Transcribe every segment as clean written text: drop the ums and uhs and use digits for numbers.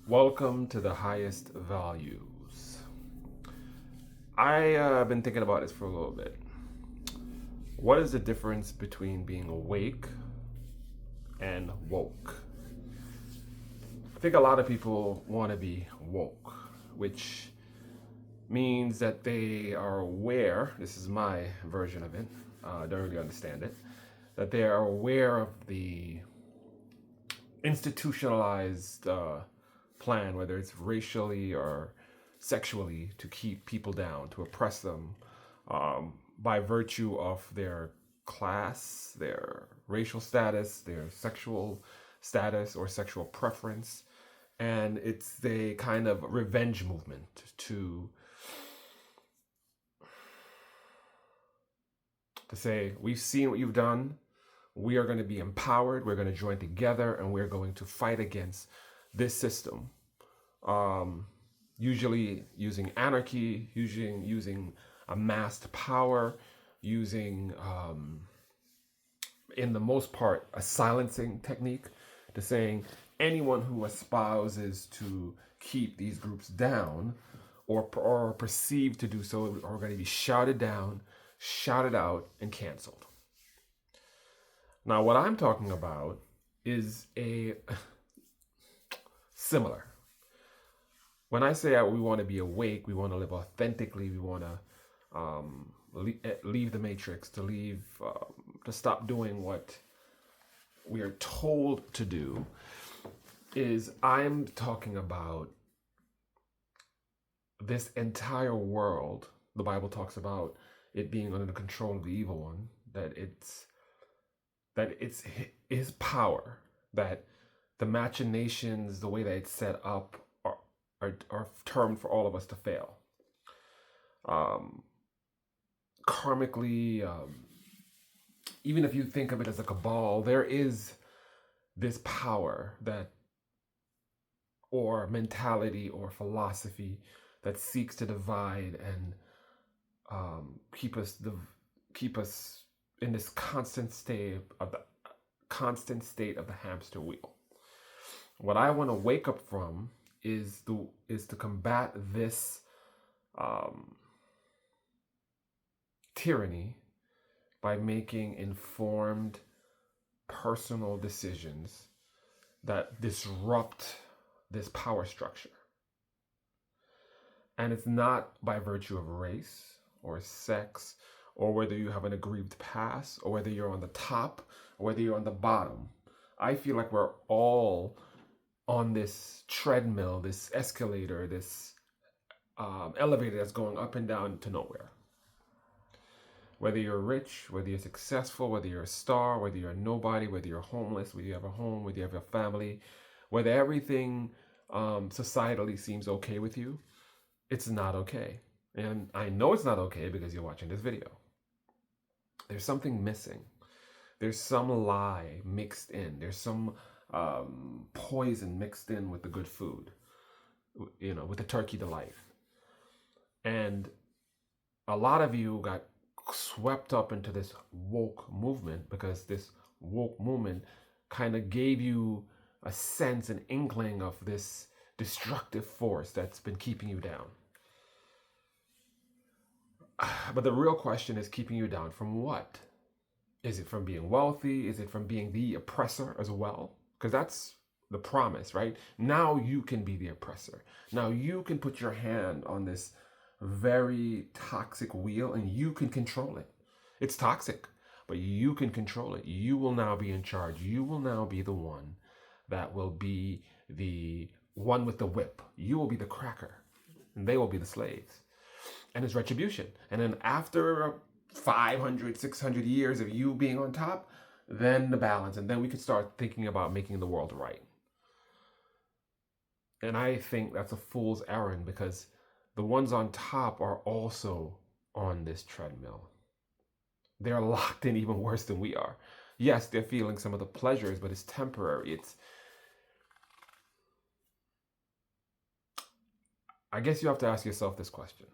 Welcome to the highest values. I've been thinking about this for a little bit. What is the difference between being awake and woke? I think a lot of people want to be woke, which means that they are aware. This is my version of it. I don't really understand it. That they are aware of the institutionalized plan, whether it's racially or sexually, to keep people down, to oppress them by virtue of their class, their racial status, their sexual status, or sexual preference. And it's the kind of revenge movement to say, we've seen what you've done. We are going to be empowered. We're going to join together and we're going to fight against this system. Usually using anarchy, using amassed power, using, in the most part, a silencing technique, to saying anyone who espouses to keep these groups down or perceived to do so are going to be shouted down, shouted out, and canceled. Now, what I'm talking about is a similar. When I say we want to be awake, we want to live authentically, we want to leave the matrix, to stop doing what we are told to do, is I'm talking about this entire world. The Bible talks about it being under the control of the evil one, that it's his power, that the machinations, the way that it's set up, are termed for all of us to fail. Karmically, even if you think of it as a cabal, there is this power that, or mentality or philosophy, that seeks to divide and keep us in this constant state of the hamster wheel. What I want to wake up from is to combat this tyranny by making informed personal decisions that disrupt this power structure. And it's not by virtue of race or sex, or whether you have an aggrieved past, or whether you're on the top, or whether you're on the bottom. I feel like we're all on this treadmill, this escalator, this elevator that's going up and down to nowhere. Whether you're rich, whether you're successful, whether you're a star, whether you're a nobody, whether you're homeless, whether you have a home, whether you have a family, whether everything societally seems okay with you, it's not okay. And I know it's not okay because you're watching this video. There's something missing. There's some lie mixed in. There's some poison mixed in with the good food, with the turkey delight. And a lot of you got swept up into this woke movement because this woke movement kind of gave you a sense, an inkling of this destructive force that's been keeping you down. But the real question is, keeping you down from what? Is it from being wealthy? Is it from being the oppressor as well? Because that's the promise, right? Now you can be the oppressor. Now you can put your hand on this very toxic wheel and you can control it. It's toxic, but you can control it. You will now be in charge. You will now be the one that will be the one with the whip. You will be the cracker and they will be the slaves. And it's retribution. And then after 500, 600 years of you being on top, then the balance. And then we could start thinking about making the world right. And I think that's a fool's errand, because the ones on top are also on this treadmill. They're locked in even worse than we are. Yes, they're feeling some of the pleasures, but it's temporary. I guess you have to ask yourself this question.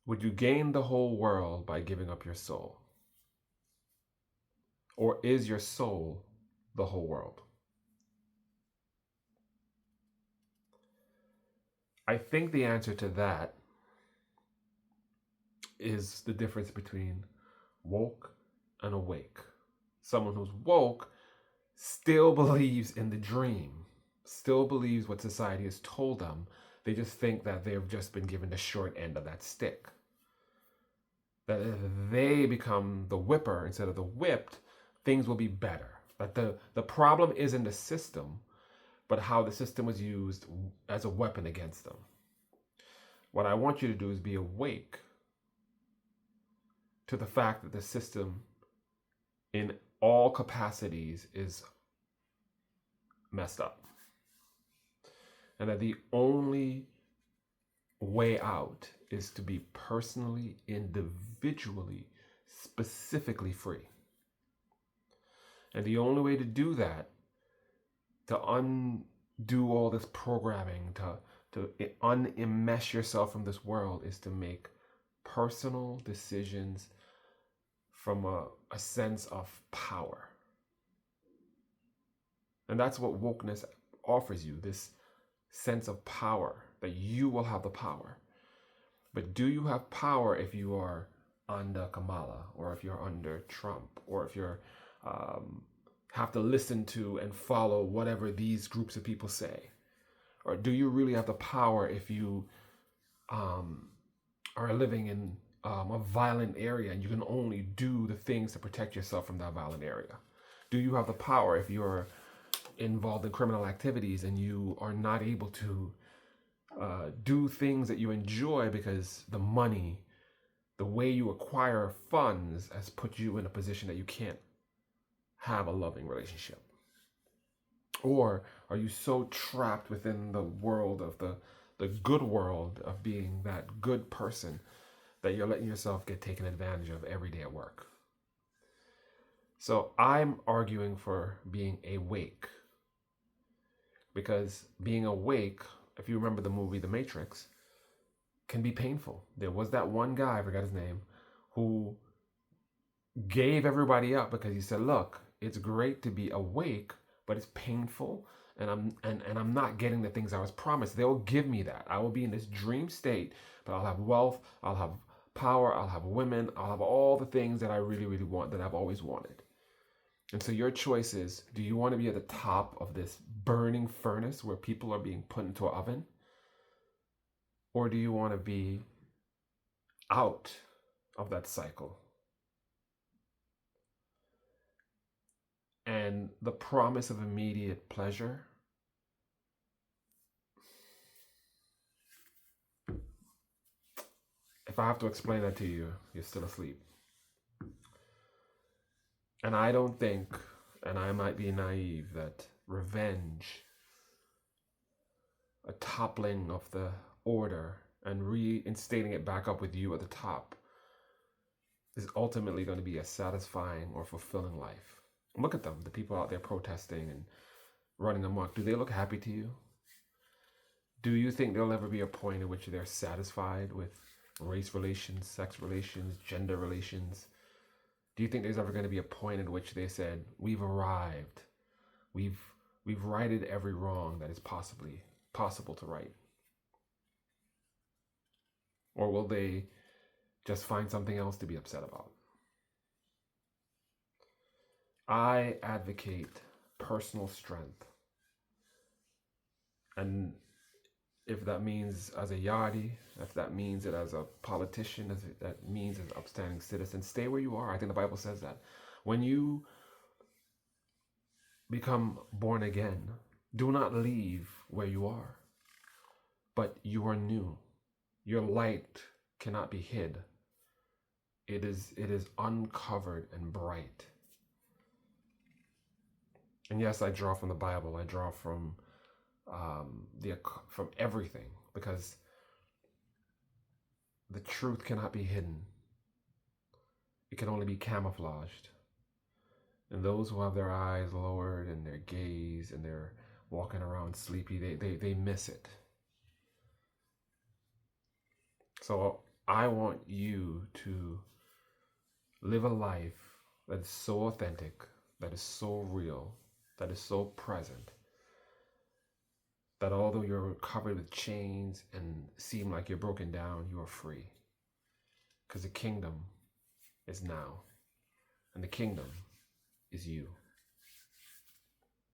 Would you gain the whole world by giving up your soul? Or is your soul the whole world? I think the answer to that is the difference between woke and awake. Someone who's woke still believes in the dream, still believes what society has told them. They just think that they've just been given the short end of that stick. That if they become the whipper instead of the whipped, things will be better. That the problem isn't the system, but how the system was used as a weapon against them. What I want you to do is be awake to the fact that the system in all capacities is messed up. And that the only way out is to be personally, individually, specifically free. And the only way to do that, to undo all this programming, to unenmesh yourself from this world, is to make personal decisions from a sense of power. And that's what wokeness offers you, this sense of power, that you will have the power. But do you have power if you are under Kamala, or if you're under Trump, or if you're have to listen to and follow whatever these groups of people say? Or do you really have the power if you are living in a violent area and you can only do the things to protect yourself from that violent area? Do you have the power if you're involved in criminal activities and you are not able to do things that you enjoy because the money, the way you acquire funds, has put you in a position that you can't have a loving relationship? Or are you so trapped within the world of the good world of being that good person that you're letting yourself get taken advantage of every day at work? So I'm arguing for being awake, because being awake, if you remember the movie The Matrix, can be painful. There was that one guy, I forgot his name, who gave everybody up because he said, look, it's great to be awake, but it's painful, and I'm not getting the things I was promised. They'll give me that. I will be in this dream state, but I'll have wealth, I'll have power, I'll have women, I'll have all the things that I really, really want, that I've always wanted. And so your choice is, do you want to be at the top of this burning furnace where people are being put into an oven? Or do you want to be out of that cycle? And the promise of immediate pleasure, if I have to explain that to you, you're still asleep. And I don't think, and I might be naive, that revenge, a toppling of the order and reinstating it back up with you at the top, is ultimately going to be a satisfying or fulfilling life. Look at them, the people out there protesting and running amok. Do they look happy to you? Do you think there'll ever be a point at which they're satisfied with race relations, sex relations, gender relations? Do you think there's ever going to be a point at which they said, we've arrived, we've righted every wrong that is possible to right? Or will they just find something else to be upset about? I advocate personal strength. And if that means as a yardie, if that means it as a politician, if that means as an upstanding citizen, stay where you are. I think the Bible says that. When you become born again, do not leave where you are, but you are new. Your light cannot be hid. It is uncovered and bright. And yes, I draw from the Bible. I draw from everything, because the truth cannot be hidden. It can only be camouflaged. And those who have their eyes lowered and their gaze and they're walking around sleepy, they miss it. So I want you to live a life that is so authentic, that is so real, that is so present, that although you're covered with chains and seem like you're broken down, you are free. Because the kingdom is now, and the kingdom is you.